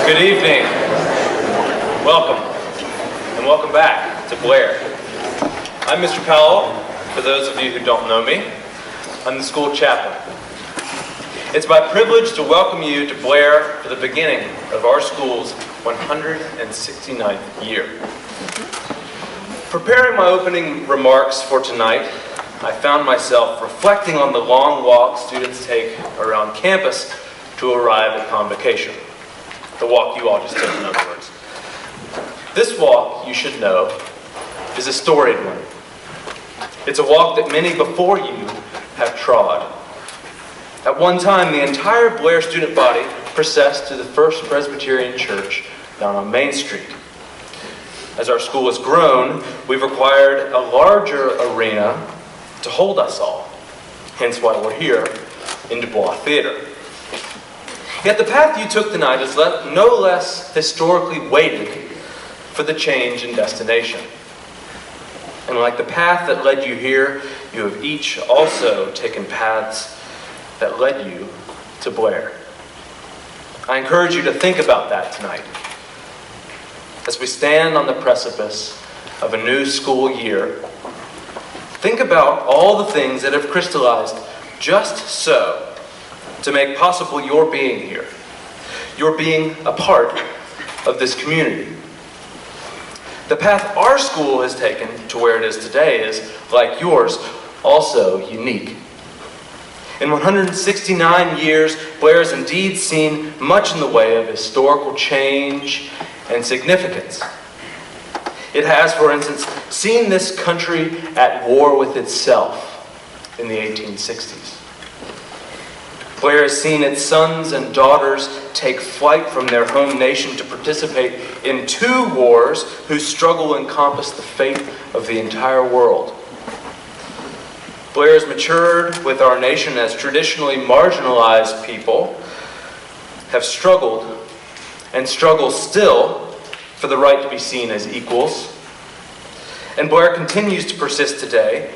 Good evening. Welcome, and welcome back to Blair. I'm Mr. Powell, for those of you who don't know me. I'm the school chaplain. It's my privilege to welcome you to Blair for the beginning of our school's 169th year. Preparing my opening remarks for tonight, I found myself reflecting on the long walk students take around campus to arrive at Convocation. The walk you all just took, in other words. This walk, you should know, is a storied one. It's a walk that many before you have trod. At one time, the entire Blair student body processed to the First Presbyterian Church down on Main Street. As our school has grown, we've required a larger arena to hold us all, hence why we're here in Dubois Theater. Yet the path you took tonight is no less historically weighted for the change in destination. And like the path that led you here, you have each also taken paths that led you to Blair. I encourage you to think about that tonight. As we stand on the precipice of a new school year, think about all the things that have crystallized just so to make possible your being here, your being a part of this community. The path our school has taken to where it is today is, like yours, also unique. In 169 years, Blair has indeed seen much in the way of historical change and significance. It has, for instance, seen this country at war with itself in the 1860s. Blair has seen its sons and daughters take flight from their home nation to participate in two wars whose struggle encompassed the fate of the entire world. Blair has matured with our nation as traditionally marginalized people have struggled and struggle still for the right to be seen as equals. And Blair continues to persist today,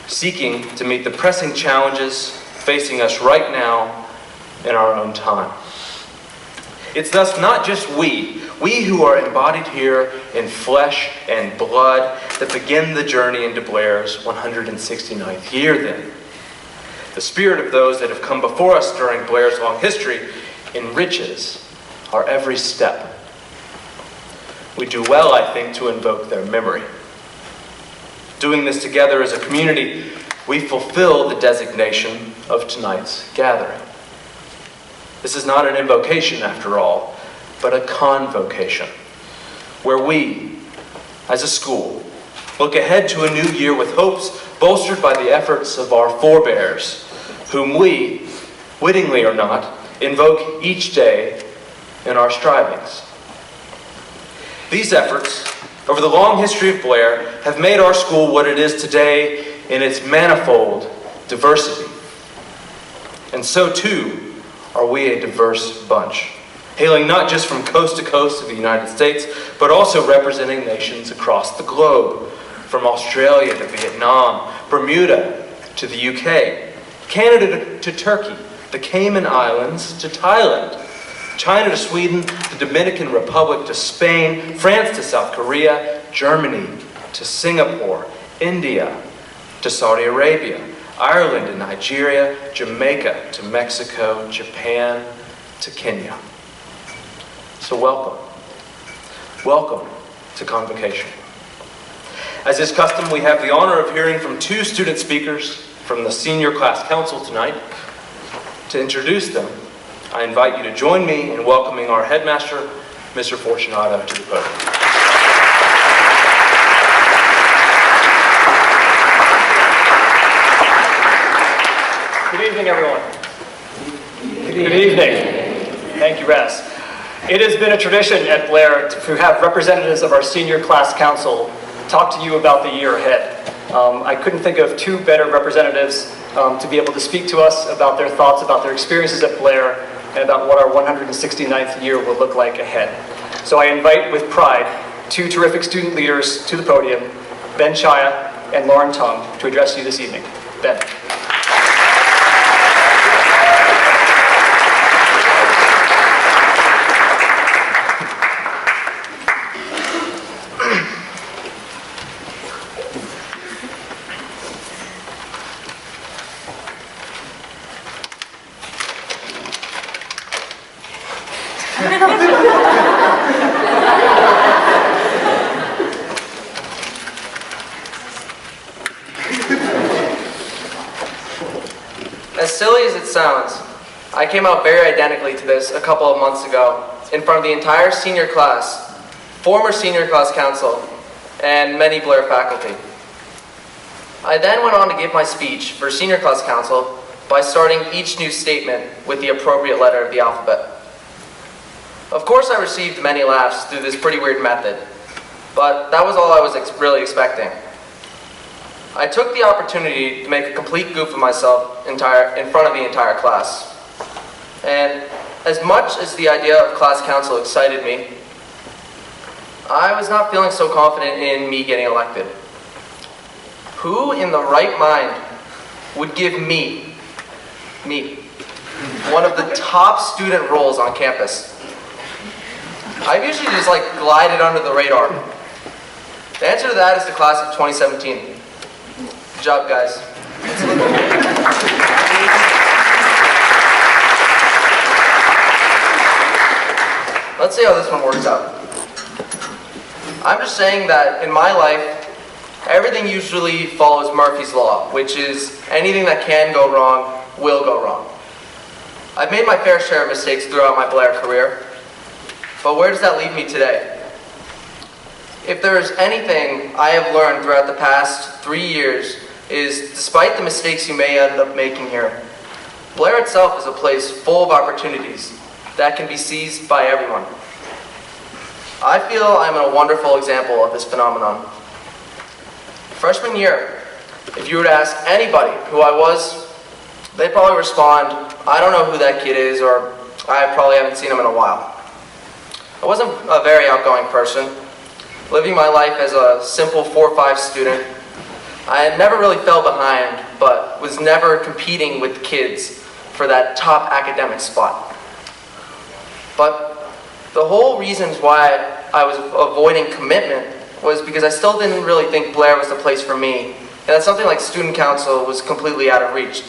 seeking to meet the pressing challenges facing us right now in our own time. It's thus not just we who are embodied here in flesh and blood, that begin the journey into Blair's 169th year then. The spirit of those that have come before us during Blair's long history enriches our every step. We do well, I think, to invoke their memory. Doing this together as a community, we fulfill the designation of tonight's gathering. This is not an invocation, after all, but a convocation, where we, as a school, look ahead to a new year with hopes bolstered by the efforts of our forebears, whom we, wittingly or not, invoke each day in our strivings. These efforts, over the long history of Blair, have made our school what it is today in its manifold diversity. And so too are we a diverse bunch, hailing not just from coast to coast of the United States, but also representing nations across the globe, from Australia to Vietnam, Bermuda to the UK, Canada to Turkey, the Cayman Islands to Thailand, China to Sweden, the Dominican Republic to Spain, France to South Korea, Germany to Singapore, India to Saudi Arabia, Ireland to Nigeria, Jamaica to Mexico, Japan to Kenya. So welcome. Welcome to Convocation. As is custom, we have the honor of hearing from two student speakers from the Senior Class Council tonight. To introduce them, I invite you to join me in welcoming our headmaster, Mr. Fortunato, to the podium. Good evening, everyone. Good evening. Thank you, Res. It has been a tradition at Blair to have representatives of our Senior Class Council talk to you about the year ahead. I couldn't think of two better representatives to be able to speak to us about their thoughts, about their experiences at Blair, and about what our 169th year will look like ahead. So I invite with pride two terrific student leaders to the podium, Ben Chaya and Lauren Tung, to address you this evening. Ben. As silly as it sounds, I came out very identically to this a couple of months ago in front of the entire senior class, former senior class council, and many Blair faculty. I then went on to give my speech for senior class council by starting each new statement with the appropriate letter of the alphabet. Of course, I received many laughs through this pretty weird method, but that was all I was really expecting. I took the opportunity to make a complete goof of myself in front of the entire class. And as much as the idea of class council excited me, I was not feeling so confident in me getting elected. Who in the right mind would give me, one of the top student roles on campus? I've usually just glided under the radar. The answer to that is the class of 2017. Good job, guys. Let's see how this one works out. I'm just saying that in my life, everything usually follows Murphy's Law, which is anything that can go wrong will go wrong. I've made my fair share of mistakes throughout my Blair career, but where does that leave me today? If there is anything I have learned throughout the past 3 years is, despite the mistakes you may end up making here, Blair itself is a place full of opportunities that can be seized by everyone. I feel I'm a wonderful example of this phenomenon. Freshman year, if you were to ask anybody who I was, they'd probably respond, "I don't know who that kid is," or "I probably haven't seen him in a while." I wasn't a very outgoing person. Living my life as a simple 4-5 student, I had never really fell behind, but was never competing with kids for that top academic spot. But the whole reasons why I was avoiding commitment was because I still didn't really think Blair was the place for me, and that something like student council was completely out of reach.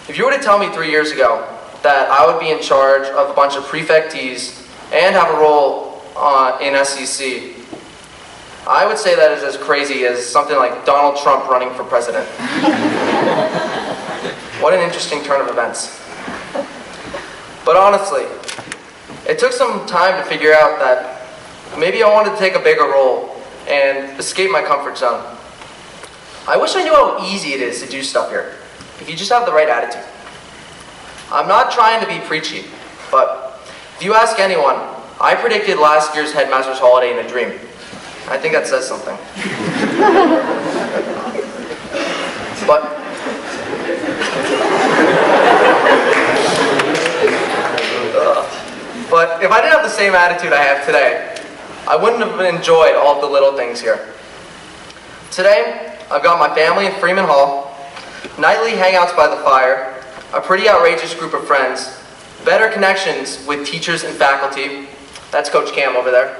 If you were to tell me 3 years ago that I would be in charge of a bunch of prefectees and have a role in SEC, I would say that is as crazy as something like Donald Trump running for president. What an interesting turn of events. But honestly, it took some time to figure out that maybe I wanted to take a bigger role and escape my comfort zone. I wish I knew how easy it is to do stuff here, if you just have the right attitude. I'm not trying to be preachy, but if you ask anyone, I predicted last year's headmaster's holiday in a dream. I think that says something. But if I didn't have the same attitude I have today, I wouldn't have enjoyed all of the little things here. Today, I've got my family in Freeman Hall, nightly hangouts by the fire, a pretty outrageous group of friends, better connections with teachers and faculty. That's Coach Cam over there.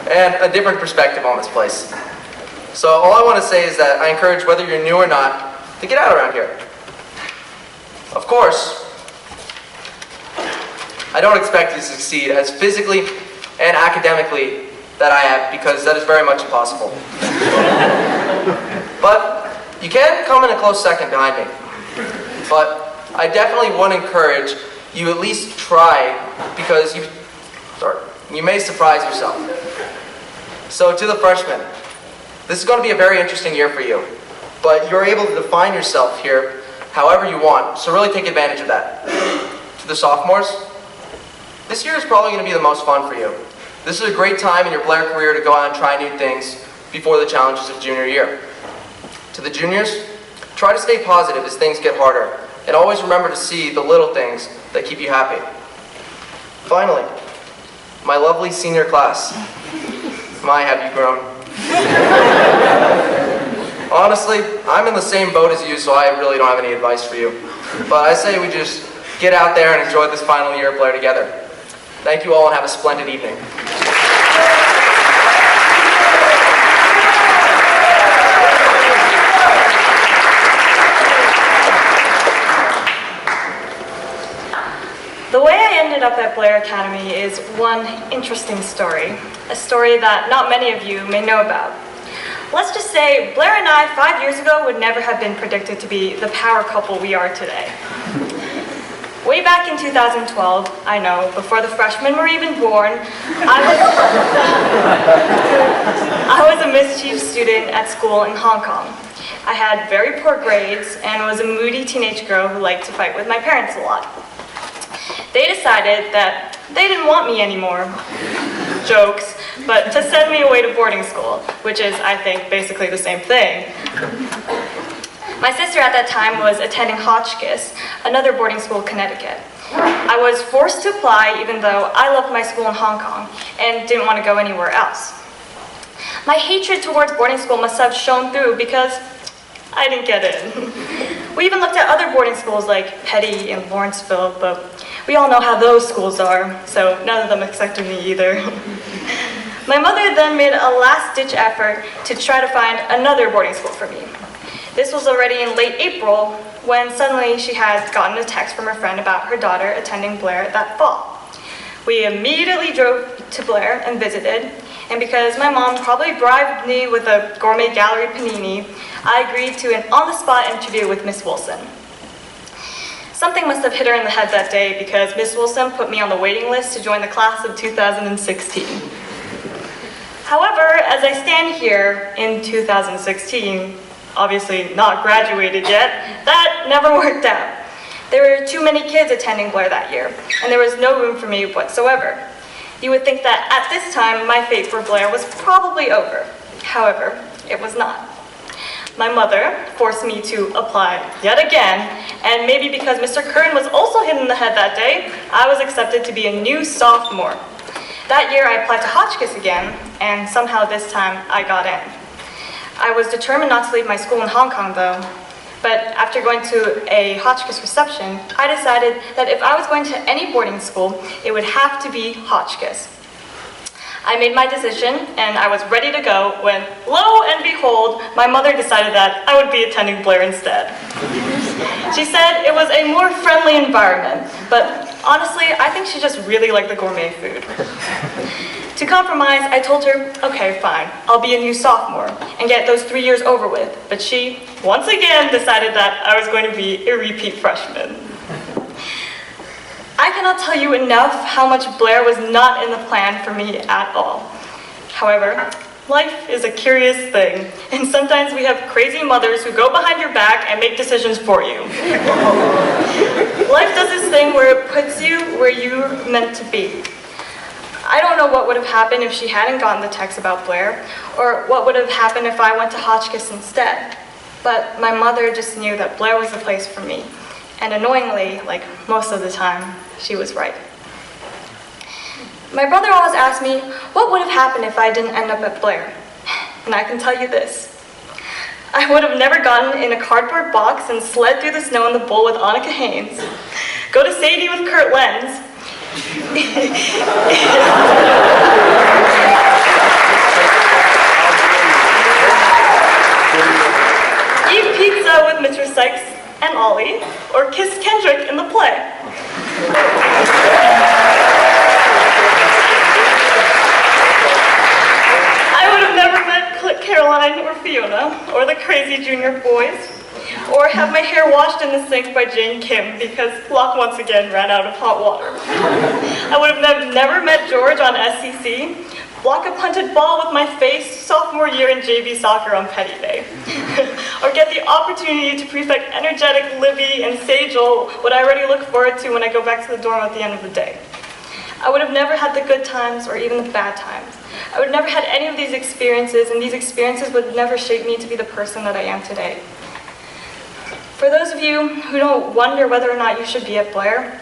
And a different perspective on this place. So all I want to say is that I encourage, whether you're new or not, to get out around here. Of course, I don't expect you to succeed as physically and academically that I have, because that is very much impossible. But you can come in a close second behind me. But I definitely would encourage you at least try, because you may surprise yourself. So to the freshmen, this is going to be a very interesting year for you, but you're able to define yourself here however you want, so really take advantage of that. To the sophomores, this year is probably going to be the most fun for you. This is a great time in your Blair career to go out and try new things before the challenges of junior year. To the juniors, try to stay positive as things get harder, and always remember to see the little things that keep you happy. Finally, my lovely senior class. My, have you grown? Honestly, I'm in the same boat as you, so I really don't have any advice for you. But I say we just get out there and enjoy this final year of Blair together. Thank you all, and have a splendid evening. up at Blair Academy is one interesting story, a story that not many of you may know about. Let's just say Blair and I 5 years ago would never have been predicted to be the power couple we are today. Way back in 2012, I know, before the freshmen were even born, I was a mischief student at school in Hong Kong. I had very poor grades and was a moody teenage girl who liked to fight with my parents a lot. They decided that they didn't want me anymore. Jokes, but to send me away to boarding school, which is, I think, basically the same thing. My sister at that time was attending Hotchkiss, another boarding school in Connecticut. I was forced to apply even though I loved my school in Hong Kong and didn't want to go anywhere else. My hatred towards boarding school must have shown through because I didn't get in. We even looked at other boarding schools like Petty and Lawrenceville, but we all know how those schools are, so none of them accepted me either. My mother then made a last-ditch effort to try to find another boarding school for me. This was already in late April when suddenly she had gotten a text from her friend about her daughter attending Blair that fall. We immediately drove to Blair and visited, and because my mom probably bribed me with a gourmet gallery panini, I agreed to an on-the-spot interview with Miss Wilson. Something must have hit her in the head that day because Miss Wilson put me on the waiting list to join the class of 2016. However, as I stand here in 2016, obviously not graduated yet, that never worked out. There were too many kids attending Blair that year, and there was no room for me whatsoever. You would think that at this time, my fate for Blair was probably over. However, it was not. My mother forced me to apply yet again, and maybe because Mr. Curran was also hit in the head that day, I was accepted to be a new sophomore. That year, I applied to Hotchkiss again, and somehow this time, I got in. I was determined not to leave my school in Hong Kong, though. But after going to a Hotchkiss reception, I decided that if I was going to any boarding school, it would have to be Hotchkiss. I made my decision, and I was ready to go when, lo and behold, my mother decided that I would be attending Blair instead. She said it was a more friendly environment, but honestly, I think she just really liked the gourmet food. To compromise, I told her, okay, fine, I'll be a new sophomore and get those 3 years over with. But she, once again, decided that I was going to be a repeat freshman. I cannot tell you enough how much Blair was not in the plan for me at all. However, life is a curious thing, and sometimes we have crazy mothers who go behind your back and make decisions for you. Life does this thing where it puts you where you're meant to be. I don't know what would have happened if she hadn't gotten the text about Blair, or what would have happened if I went to Hotchkiss instead. But my mother just knew that Blair was the place for me. And annoyingly, like most of the time, she was right. My brother always asked me, what would have happened if I didn't end up at Blair? And I can tell you this. I would have never gotten in a cardboard box and sled through the snow in the bowl with Annika Haynes, go to Sadie with Kurt Lenz, eat pizza with Mr. Sykes and Ollie, or kiss Kendrick in the play. I would have never met Caroline or Fiona, or the crazy junior boys, or have my hair washed in the sink by Jane Kim because Locke once again ran out of hot water. I would have never met George on SCC, block a punted ball with my face sophomore year in JV soccer on Petty Day, or get the opportunity to prefect energetic Libby and Sajel, what I already look forward to when I go back to the dorm at the end of the day. I would have never had the good times or even the bad times. I would have never had any of these experiences, and these experiences would never shape me to be the person that I am today. For those of you who don't wonder whether or not you should be at Blair,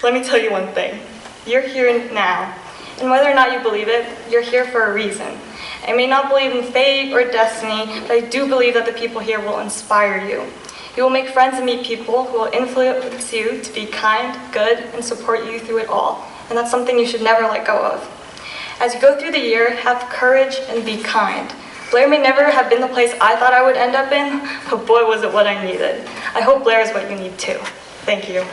let me tell you one thing. You're here now, and whether or not you believe it, you're here for a reason. I may not believe in fate or destiny, but I do believe that the people here will inspire you. You will make friends and meet people who will influence you to be kind, good, and support you through it all. And that's something you should never let go of. As you go through the year, have courage and be kind. Blair may never have been the place I thought I would end up in, but boy was it what I needed. I hope Blair is what you need too. Thank you.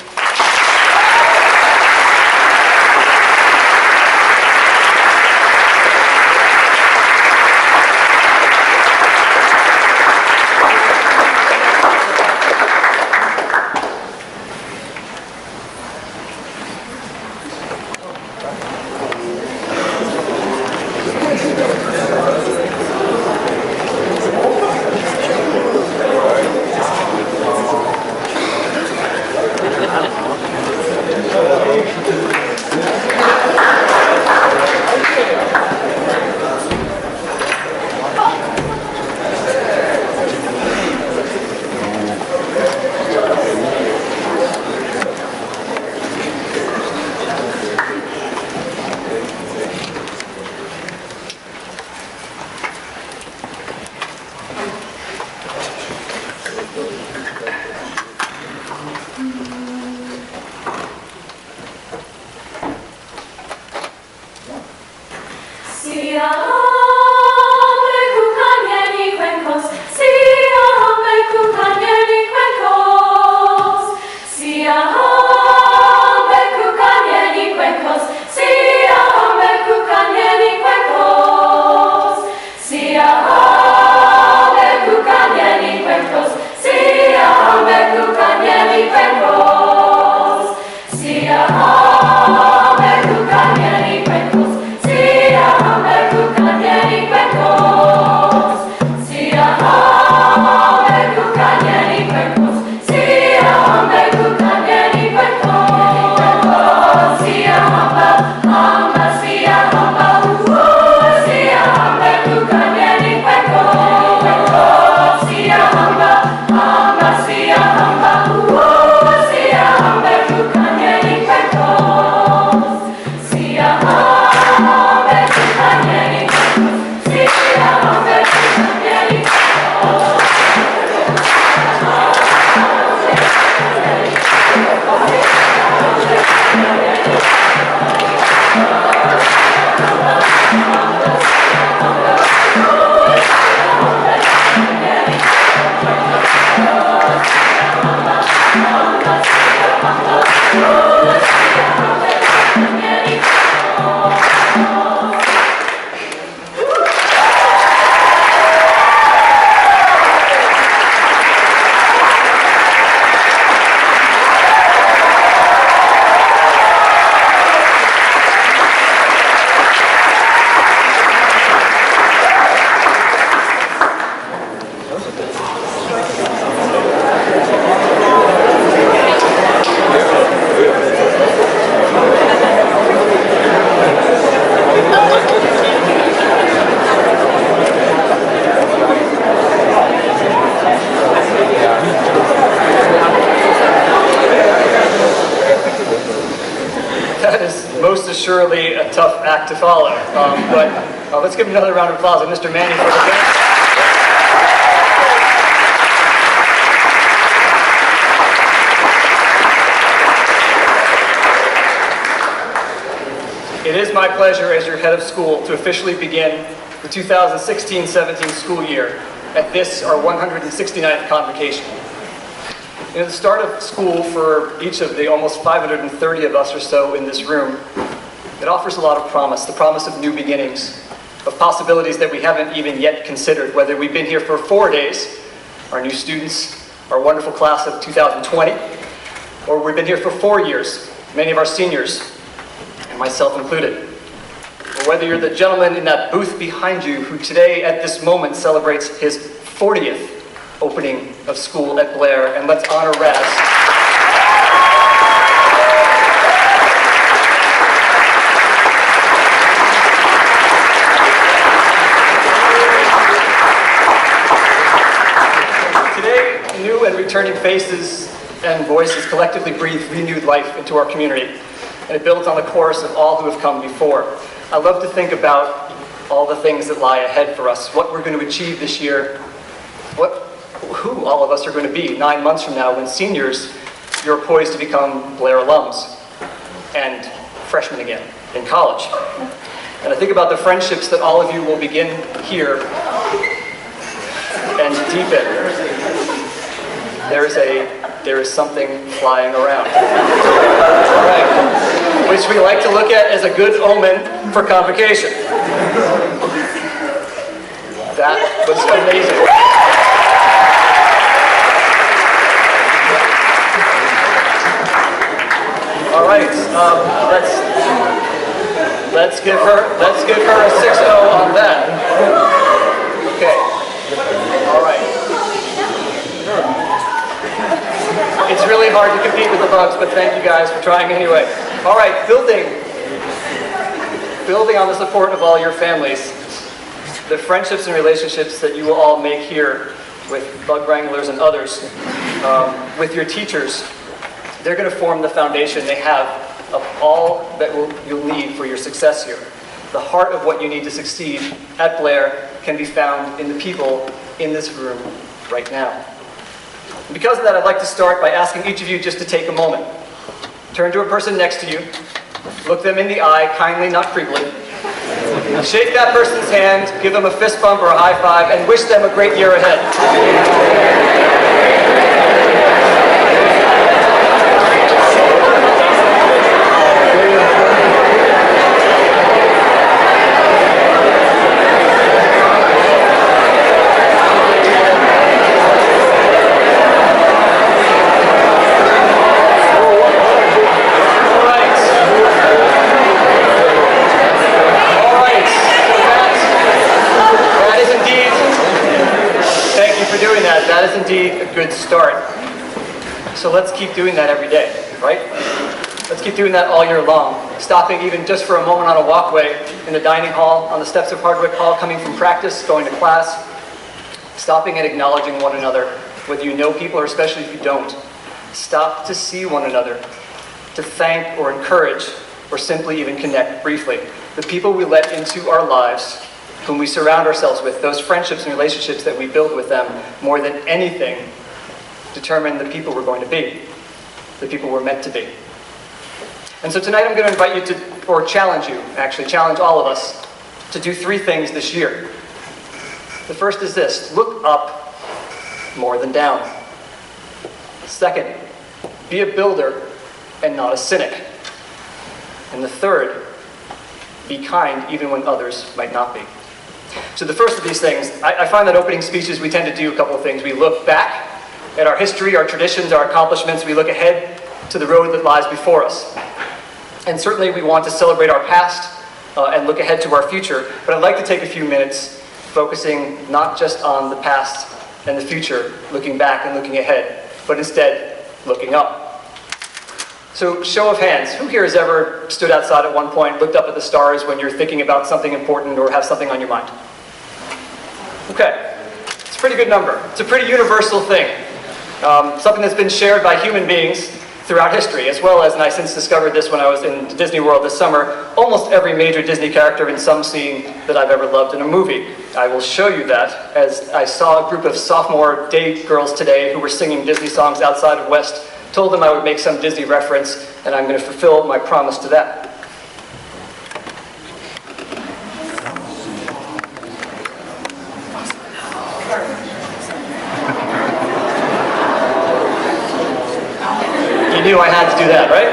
surely a tough act to follow. But let's give another round of applause to Mr. Manning for the dance. It is my pleasure as your head of school to officially begin the 2016-17 school year at this, our 169th convocation. The start of school for each of the almost 530 of us or so in this room, it offers a lot of promise, the promise of new beginnings, of possibilities that we haven't even yet considered, whether we've been here for 4 days, our new students, our wonderful class of 2020, or we've been here for 4 years, many of our seniors, and myself included. Or whether you're the gentleman in that booth behind you who today, at this moment, celebrates his 40th opening of school at Blair, and let's honor Raz. Today, new and returning faces and voices collectively breathe renewed life into our community, and it builds on the chorus of all who have come before. I love to think about all the things that lie ahead for us, what we're going to achieve this year, who all of us are going to be 9 months from now when seniors, you're poised to become Blair alums and freshmen again in college. And I think about the friendships that all of you will begin here and deepen. There is something flying around, right, which we like to look at as a good omen for convocation. That was amazing. All right, let's give her a 6-0 on that. Okay. All right. It's really hard to compete with the bugs, but thank you guys for trying anyway. All right, building on the support of all your families, the friendships and relationships that you will all make here with bug wranglers and others, with your teachers, they're going to form the foundation they have of all that you'll need for your success here. The heart of what you need to succeed at Blair can be found in the people in this room right now. And because of that, I'd like to start by asking each of you just to take a moment. Turn to a person next to you, look them in the eye, kindly, not creepily. Shake that person's hand, give them a fist bump or a high five, and wish them a great year ahead. That is indeed a good start. So let's keep doing that every day, right? Let's keep doing that all year long. Stopping even just for a moment on a walkway, in the dining hall, on the steps of Hardwick Hall, coming from practice, going to class. Stopping and acknowledging one another, whether you know people or especially if you don't. Stop to see one another, to thank or encourage, or simply even connect briefly. The people we let into our lives, whom we surround ourselves with, those friendships and relationships that we build with them, more than anything, determine the people we're going to be, the people we're meant to be. And so tonight I'm going to invite you to, or challenge you, actually, challenge all of us, to do 3 things this year. The first is this: look up more than down. Second, be a builder and not a cynic. And the third, be kind even when others might not be. So the first of these things, I find that opening speeches, we tend to do a couple of things. We look back at our history, our traditions, our accomplishments. We look ahead to the road that lies before us. And certainly we want to celebrate our past and look ahead to our future. But I'd like to take a few minutes focusing not just on the past and the future, looking back and looking ahead, but instead looking up. So show of hands, who here has ever stood outside at one point, looked up at the stars when you're thinking about something important or have something on your mind? Okay, it's a pretty good number. It's a pretty universal thing. Something that's been shared by human beings throughout history, as well as, and I since discovered this when I was in Disney World this summer, almost every major Disney character in some scene that I've ever loved in a movie. I will show you that, as I saw a group of sophomore day girls today who were singing Disney songs outside of West, told them I would make some Disney reference, and I'm going to fulfill my promise to that. You knew I had to do that, right?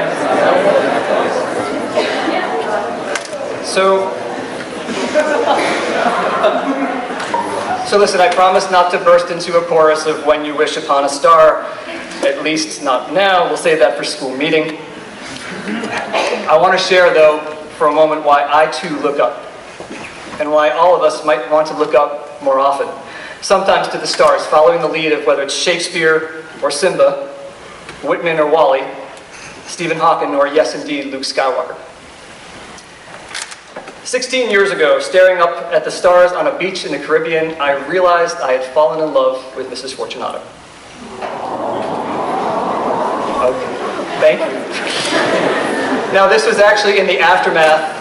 So listen, I promise not to burst into a chorus of When You Wish Upon a Star, at least not now. We'll save that for school meeting. I want to share, though, for a moment why I too look up, and why all of us might want to look up more often. Sometimes to the stars, following the lead of whether it's Shakespeare or Simba, Whitman or Wally, Stephen Hawking, or yes, indeed, Luke Skywalker. 16 years ago, staring up at the stars on a beach in the Caribbean, I realized I had fallen in love with Mrs. Fortunato. Okay, thank you. Now, this was actually in the aftermath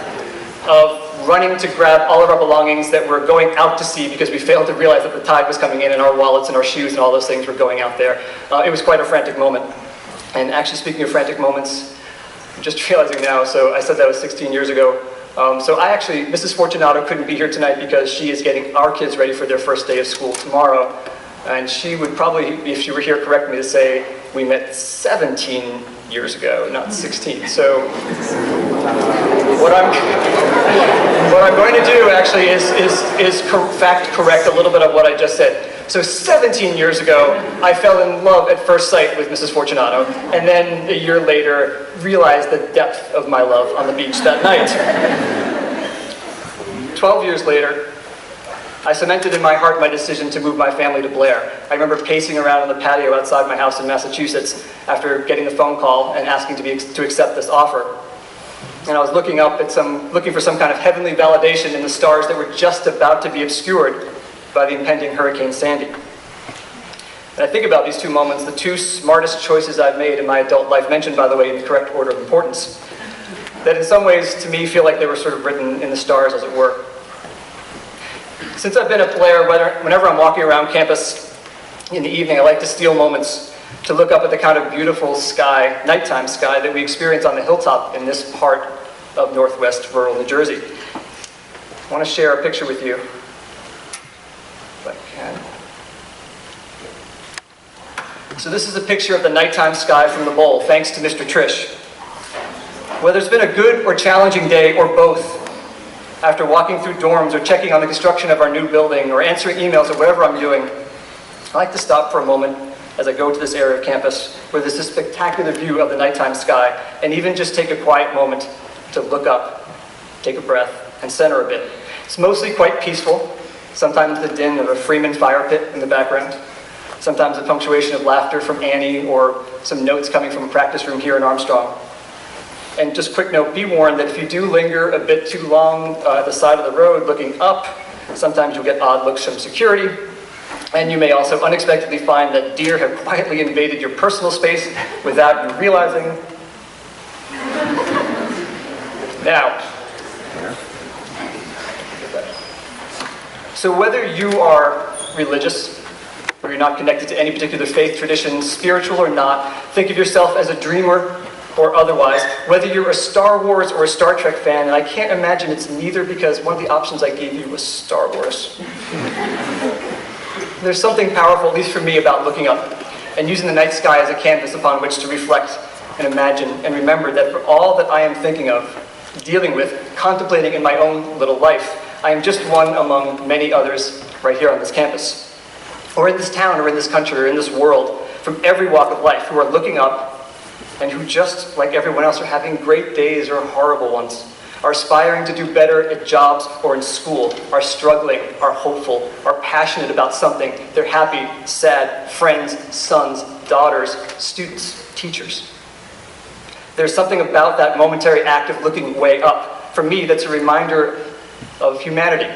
of running to grab all of our belongings that were going out to sea because we failed to realize that the tide was coming in and our wallets and our shoes and all those things were going out there. It was quite a frantic moment. And actually, speaking of frantic moments, I'm just realizing now, so I said that was 16 years ago. Mrs. Fortunato couldn't be here tonight because she is getting our kids ready for their first day of school tomorrow. And she would probably, if she were here, correct me to say we met 17 years ago, not 16. So what I'm going to do actually is fact correct a little bit of what I just said. So 17 years ago, I fell in love at first sight with Mrs. Fortunato, and then a year later, realized the depth of my love on the beach that night. 12 years later, I cemented in my heart my decision to move my family to Blair. I remember pacing around on the patio outside my house in Massachusetts after getting the phone call and asking to accept this offer. And I was looking for some kind of heavenly validation in the stars that were just about to be obscured by the impending Hurricane Sandy. And I think about these two moments, the two smartest choices I've made in my adult life, mentioned, by the way, in the correct order of importance, that in some ways, to me, feel like they were sort of written in the stars, as it were. Since I've been at Blair, whenever I'm walking around campus in the evening, I like to steal moments to look up at the kind of beautiful sky, nighttime sky, that we experience on the hilltop in this part of northwest rural New Jersey. I want to share a picture with you. If I can. So this is a picture of the nighttime sky from the bowl, thanks to Mr. Trish. Whether it's been a good or challenging day, or both, after walking through dorms or checking on the construction of our new building or answering emails or whatever I'm doing, I like to stop for a moment as I go to this area of campus where there's this spectacular view of the nighttime sky, and even just take a quiet moment to look up, take a breath, and center a bit. It's mostly quite peaceful, sometimes the din of a Freeman fire pit in the background, sometimes a punctuation of laughter from Annie or some notes coming from a practice room here in Armstrong. And just quick note, be warned that if you do linger a bit too long at the side of the road looking up, sometimes you'll get odd looks from security, and you may also unexpectedly find that deer have quietly invaded your personal space without you realizing. Now, so whether you are religious, or you're not connected to any particular faith tradition, spiritual or not, think of yourself as a dreamer or otherwise, whether you're a Star Wars or a Star Trek fan, and I can't imagine it's neither because one of the options I gave you was Star Wars. There's something powerful, at least for me, about looking up and using the night sky as a canvas upon which to reflect and imagine and remember that for all that I am thinking of, dealing with, contemplating in my own little life, I am just one among many others right here on this campus, or in this town, or in this country, or in this world, from every walk of life, who are looking up and who, just like everyone else, are having great days or horrible ones, are aspiring to do better at jobs or in school, are struggling, are hopeful, are passionate about something. They're happy, sad, friends, sons, daughters, students, teachers. There's something about that momentary act of looking way up, for me, that's a reminder of humanity,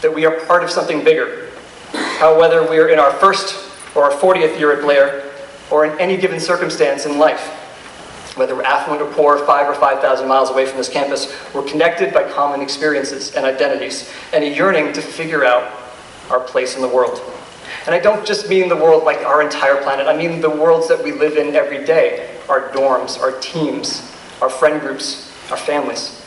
that we are part of something bigger. How whether we're in our first or our 40th year at Blair, or in any given circumstance in life, Whether we're affluent or poor, 5 or 5,000 miles away from this campus, we're connected by common experiences and identities, and a yearning to figure out our place in the world. And I don't just mean the world like our entire planet, I mean the worlds that we live in every day, our dorms, our teams, our friend groups, our families.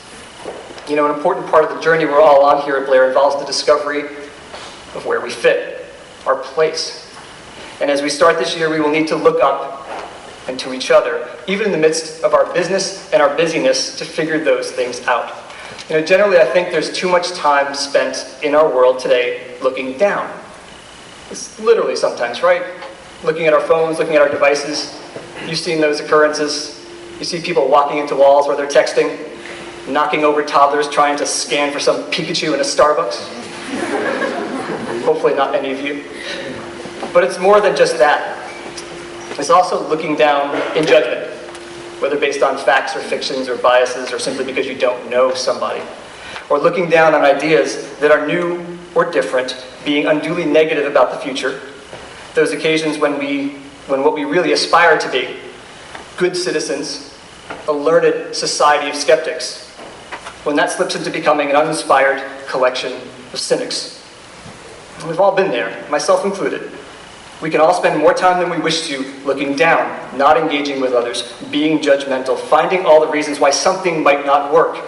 You know, an important part of the journey we're all on here at Blair involves the discovery of where we fit, our place. And as we start this year, we will need to look up and to each other, even in the midst of our business and our busyness, to figure those things out. You know, generally, I think there's too much time spent in our world today looking down. It's literally sometimes, right? Looking at our phones, looking at our devices. You've seen those occurrences. You see people walking into walls where they're texting, knocking over toddlers trying to scan for some Pikachu in a Starbucks. Hopefully not any of you. But it's more than just that. It's also looking down in judgment, whether based on facts or fictions or biases or simply because you don't know somebody. Or looking down on ideas that are new or different, being unduly negative about the future. Those occasions when what we really aspire to be, good citizens, a learned society of skeptics, when that slips into becoming an uninspired collection of cynics. And we've all been there, myself included. We can all spend more time than we wish to looking down, not engaging with others, being judgmental, finding all the reasons why something might not work,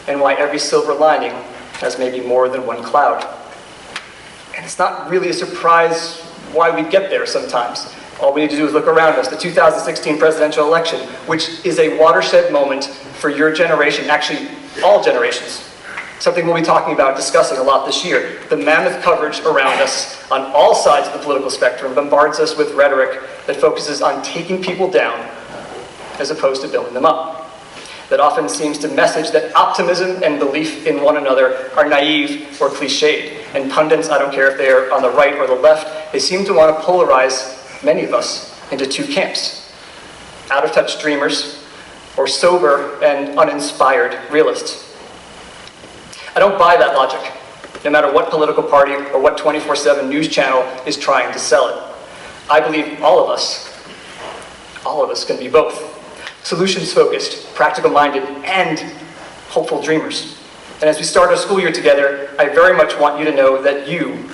and why every silver lining has maybe more than one cloud. And it's not really a surprise why we get there sometimes. All we need to do is look around us. The 2016 presidential election, which is a watershed moment for your generation, actually all generations. Something we'll be talking about, discussing a lot this year. The mammoth coverage around us on all sides of the political spectrum bombards us with rhetoric that focuses on taking people down as opposed to building them up. That often seems to message that optimism and belief in one another are naive or cliched. And pundits, I don't care if they're on the right or the left, they seem to want to polarize many of us into two camps. Out-of-touch dreamers or sober and uninspired realists. I don't buy that logic, no matter what political party or what 24/7 news channel is trying to sell it. I believe all of us can be both. Solutions-focused, practical-minded, and hopeful dreamers. And as we start our school year together, I very much want you to know that you,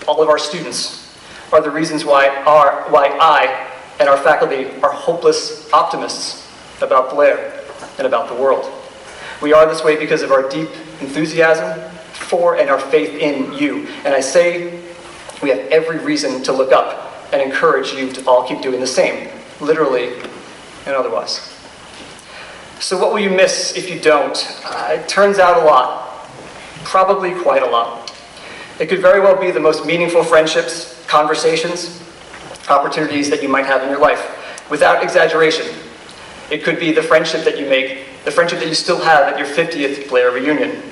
all of our students, are the reasons why I and our faculty are hopeless optimists about Blair and about the world. We are this way because of our deep enthusiasm for and our faith in you. And I say we have every reason to look up and encourage you to all keep doing the same, literally and otherwise. So what will you miss if you don't? It turns out a lot, probably quite a lot. It could very well be the most meaningful friendships, conversations, opportunities that you might have in your life, without exaggeration. It could be the friendship that you make, the friendship that you still have at your 50th Blair reunion.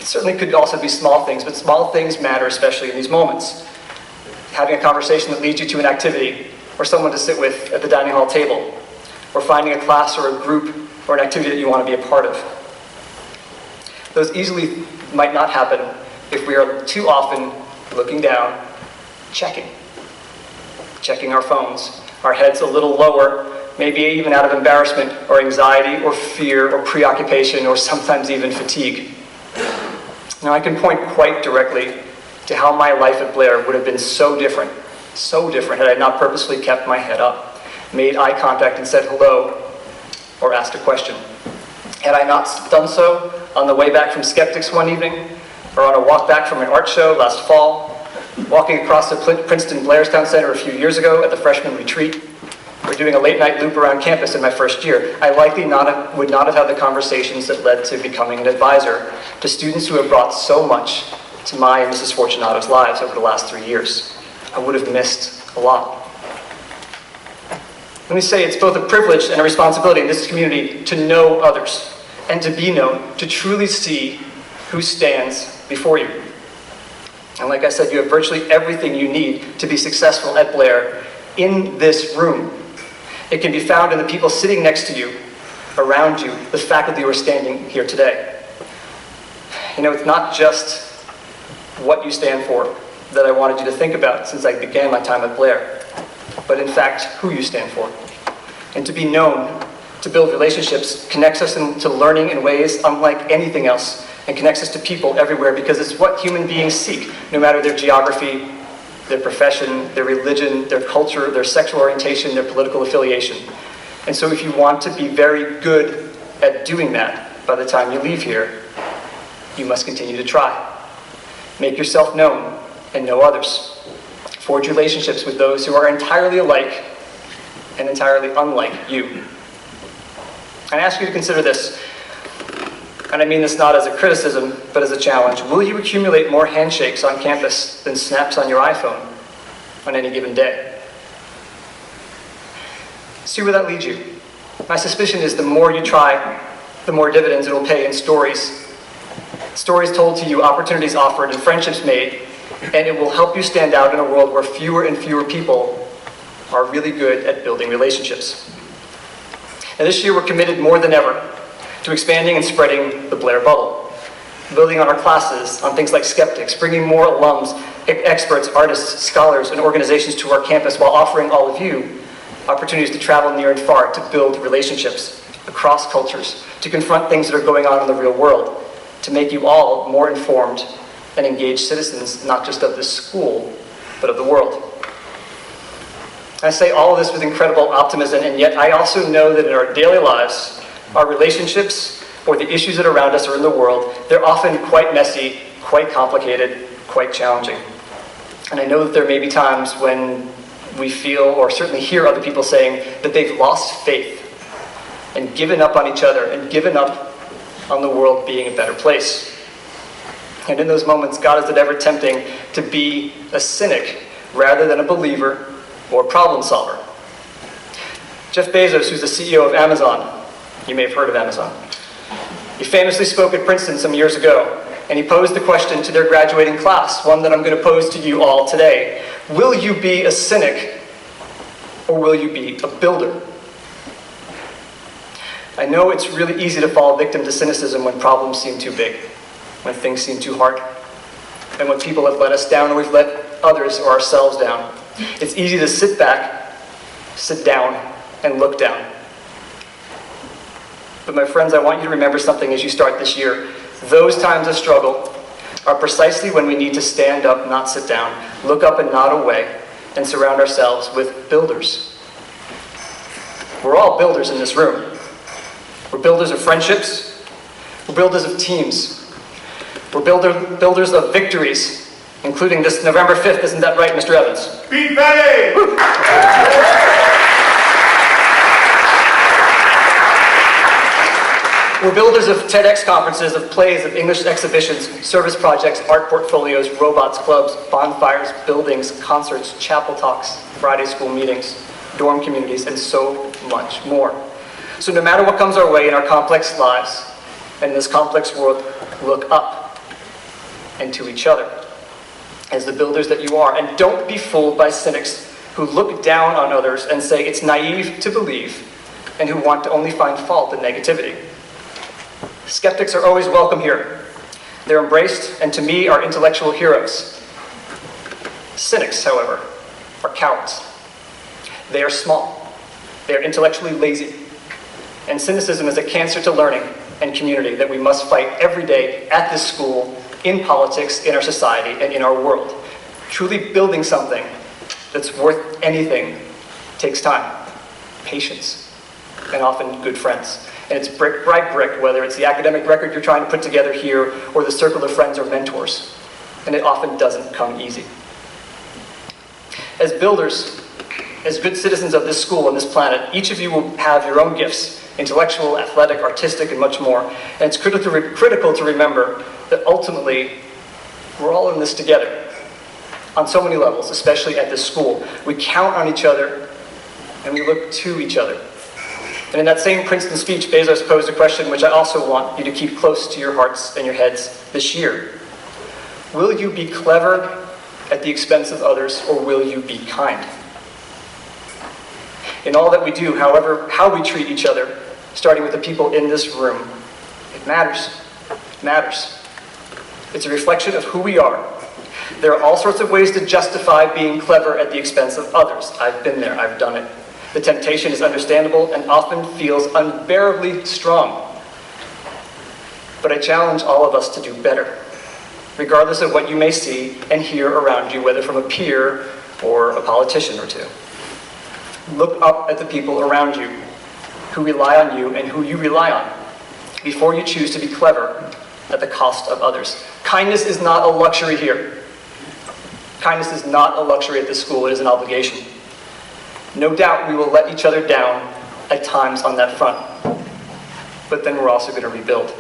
It certainly could also be small things, but small things matter, especially in these moments. Having a conversation that leads you to an activity, or someone to sit with at the dining hall table, or finding a class or a group or an activity that you want to be a part of. Those easily might not happen if we are too often looking down, checking our phones, our heads a little lower, maybe even out of embarrassment or anxiety or fear or preoccupation or sometimes even fatigue. Now I can point quite directly to how my life at Blair would have been so different had I not purposely kept my head up, made eye contact and said hello, or asked a question. Had I not done so on the way back from Skeptics one evening, or on a walk back from an art show last fall, walking across the Princeton Blairstown Center a few years ago at the freshman retreat, or doing a late night loop around campus in my first year, I likely would not have had the conversations that led to becoming an advisor to students who have brought so much to my and Mrs. Fortunato's lives over the last 3 years. I would have missed a lot. Let me say it's both a privilege and a responsibility in this community to know others and to be known, to truly see who stands before you. And like I said, you have virtually everything you need to be successful at Blair in this room. It can be found in the people sitting next to you, around you, the faculty who are standing here today. You know, it's not just what you stand for that I wanted you to think about since I began my time at Blair, but in fact, who you stand for. And to be known to build relationships connects us to learning in ways unlike anything else, and connects us to people everywhere because it's what human beings seek, no matter their geography, their profession, their religion, their culture, their sexual orientation, their political affiliation. And so if you want to be very good at doing that by the time you leave here, you must continue to try. Make yourself known and know others. Forge relationships with those who are entirely alike and entirely unlike you. I ask you to consider this, and I mean this not as a criticism, but as a challenge. Will you accumulate more handshakes on campus than snaps on your iPhone on any given day? See where that leads you. My suspicion is the more you try, the more dividends it will pay in stories. Stories told to you, opportunities offered, and friendships made, and it will help you stand out in a world where fewer and fewer people are really good at building relationships. And this year we're committed more than ever to expanding and spreading the Blair bubble, building on our classes, on things like skeptics, bringing more alums, experts, artists, scholars, and organizations to our campus while offering all of you opportunities to travel near and far, to build relationships across cultures, to confront things that are going on in the real world, to make you all more informed and engaged citizens, not just of this school, but of the world. I say all of this with incredible optimism, and yet I also know that in our daily lives, our relationships, or the issues that are around us or in the world, they're often quite messy, quite complicated, quite challenging. And I know that there may be times when we feel, or certainly hear other people saying, that they've lost faith and given up on each other and given up on the world being a better place. And in those moments, God, is it ever tempting to be a cynic rather than a believer or a problem solver? Jeff Bezos, who's the CEO of Amazon, you may have heard of Amazon. He famously spoke at Princeton some years ago, and he posed the question to their graduating class, one that I'm going to pose to you all today. Will you be a cynic, or will you be a builder? I know it's really easy to fall victim to cynicism when problems seem too big, when things seem too hard, and when people have let us down or we've let others or ourselves down. It's easy to sit back, sit down, and look down. But my friends, I want you to remember something as you start this year. Those times of struggle are precisely when we need to stand up, not sit down, look up and not away, and surround ourselves with builders. We're all builders in this room. We're builders of friendships. We're builders of teams. We're builders of victories, including this November 5th. Isn't that right, Mr. Evans? Be Betty! We're builders of TEDx conferences, of plays, of English exhibitions, service projects, art portfolios, robots, clubs, bonfires, buildings, concerts, chapel talks, Friday school meetings, dorm communities, and so much more. So no matter what comes our way in our complex lives, and in this complex world, look up and to each other as the builders that you are. And don't be fooled by cynics who look down on others and say it's naive to believe, and who want to only find fault and negativity. Skeptics are always welcome here. They're embraced, and to me, are intellectual heroes. Cynics, however, are cowards. They are small. They are intellectually lazy. And cynicism is a cancer to learning and community that we must fight every day at this school, in politics, in our society, and in our world. Truly building something that's worth anything takes time, patience, and often good friends. And it's brick by brick, whether it's the academic record you're trying to put together here or the circle of friends or mentors. And it often doesn't come easy. As builders, as good citizens of this school and this planet, each of you will have your own gifts, intellectual, athletic, artistic, and much more. And it's critical to remember that ultimately, we're all in this together on so many levels, especially at this school. We count on each other, and we look to each other. And in that same Princeton speech, Bezos posed a question which I also want you to keep close to your hearts and your heads this year. Will you be clever at the expense of others, or will you be kind? In all that we do, how we treat each other, starting with the people in this room, it matters. It matters. It's a reflection of who we are. There are all sorts of ways to justify being clever at the expense of others. I've been there, I've done it. The temptation is understandable and often feels unbearably strong. But I challenge all of us to do better, regardless of what you may see and hear around you, whether from a peer or a politician or two. Look up at the people around you who rely on you and who you rely on before you choose to be clever at the cost of others. Kindness is not a luxury here. Kindness is not a luxury at this school, it is an obligation. No doubt we will let each other down at times on that front, but then we're also going to rebuild.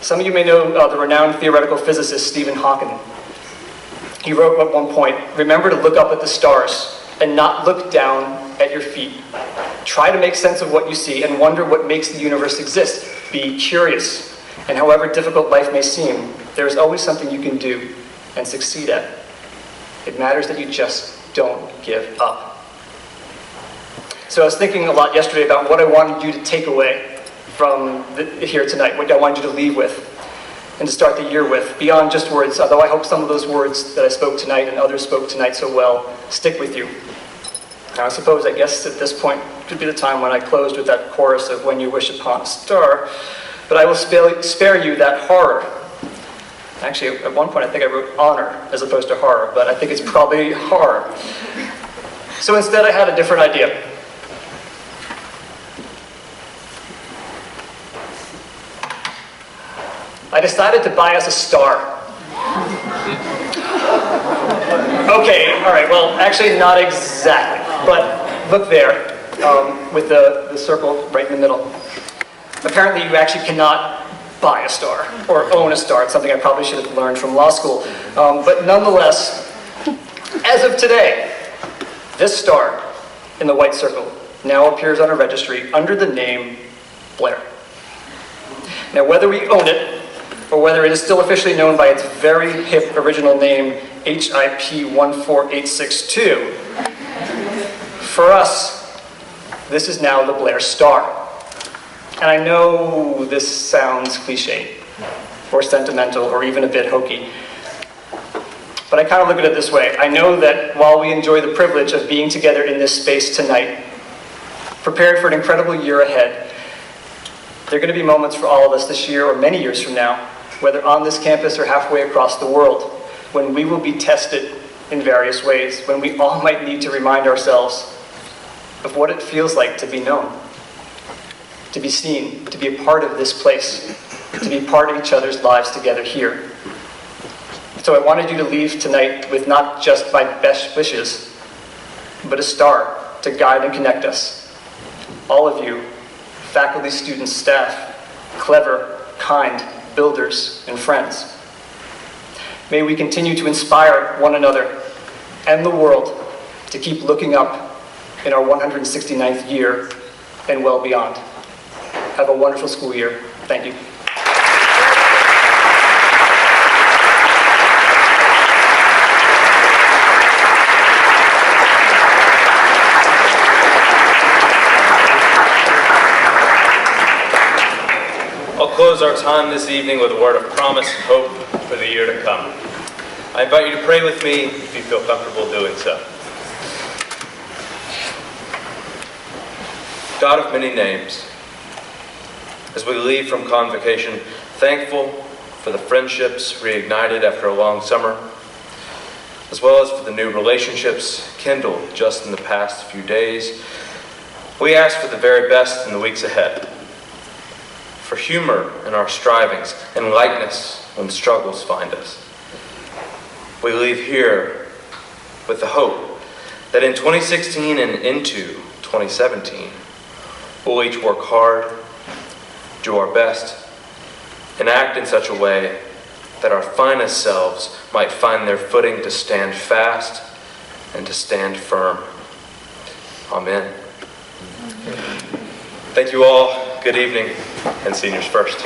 Some of you may know the renowned theoretical physicist Stephen Hawking. He wrote at one point, "Remember to look up at the stars and not look down at your feet. Try to make sense of what you see and wonder what makes the universe exist. Be curious, and however difficult life may seem, there is always something you can do and succeed at. It matters that you just don't give up." So I was thinking a lot yesterday about what I wanted you to take away from here tonight, what I wanted you to leave with and to start the year with, beyond just words, although I hope some of those words that I spoke tonight and others spoke tonight so well stick with you. Now, I guess at this point could be the time when I closed with that chorus of "When You Wish Upon a Star," but I will spare you that horror. Actually, at one point I think I wrote honor as opposed to horror, but I think it's probably horror. So instead I had a different idea. I decided to buy us a star. Okay, all right, well, actually not exactly, but look there, with the circle right in the middle. Apparently you actually cannot buy a star or own a star. It's something I probably should have learned from law school. But nonetheless, as of today, this star in the white circle now appears on a registry under the name Blair. Now, whether we own it or whether it is still officially known by its very hip original name, HIP 14862, for us, this is now the Blair Star. And I know this sounds cliche, or sentimental, or even a bit hokey, but I kind of look at it this way. I know that while we enjoy the privilege of being together in this space tonight, prepared for an incredible year ahead, there are going to be moments for all of us this year or many years from now, whether on this campus or halfway across the world, when we will be tested in various ways, when we all might need to remind ourselves of what it feels like to be known, to be seen, to be a part of this place, to be part of each other's lives together here. So I wanted you to leave tonight with not just my best wishes, but a star to guide and connect us. All of you, faculty, students, staff, clever, kind, builders, and friends. May we continue to inspire one another and the world to keep looking up in our 169th year and well beyond. Have a wonderful school year. Thank you. I'll close our time this evening with a word of promise and hope for the year to come. I invite you to pray with me if you feel comfortable doing so. God of many names, as we leave from Convocation, thankful for the friendships reignited after a long summer, as well as for the new relationships kindled just in the past few days, we ask for the very best in the weeks ahead. For humor in our strivings and lightness when struggles find us. We leave here with the hope that in 2016 and into 2017, we'll each work hard, do our best, and act in such a way that our finest selves might find their footing to stand fast and to stand firm. Amen. Thank you all. Good evening, and seniors first.